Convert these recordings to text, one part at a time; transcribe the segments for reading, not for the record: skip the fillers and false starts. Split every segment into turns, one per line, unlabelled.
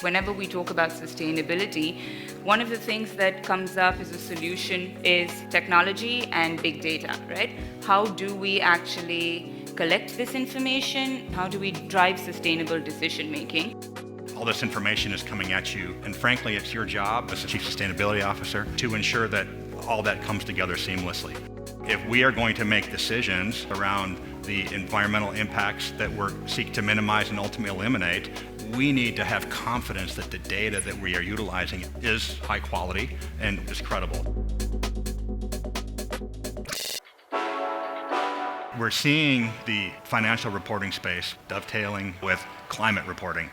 Whenever we talk about sustainability, one of the things that comes up as a solution is technology and big data, right? How do we actually collect this information? How do we drive sustainable decision making?
All this information is coming at you, and frankly, it's your job as a Chief Sustainability Officer to ensure that all that comes together seamlessly. If we are going to make decisions around the environmental impacts that we seek to minimize and ultimately eliminate, we need to have confidence that the data that we are utilizing is high quality and is credible. We're seeing the financial reporting space dovetailing with climate reporting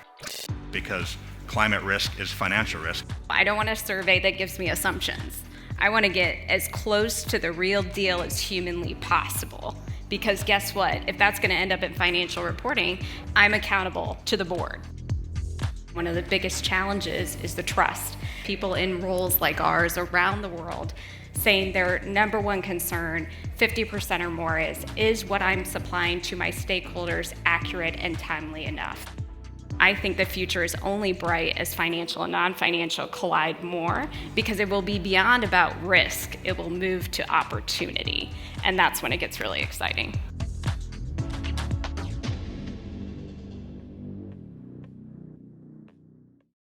because climate risk is financial risk.
I don't want a survey that gives me assumptions. I want to get as close to the real deal as humanly possible. Because guess what? If that's going to end up in financial reporting, I'm accountable to the board. One of the biggest challenges is the trust. People in roles like ours around the world saying their number one concern, 50% or more, is what I'm supplying to my stakeholders accurate and timely enough? I think the future is only bright as financial and non-financial collide more because it will be beyond about risk. It will move to opportunity, and that's when it gets really exciting.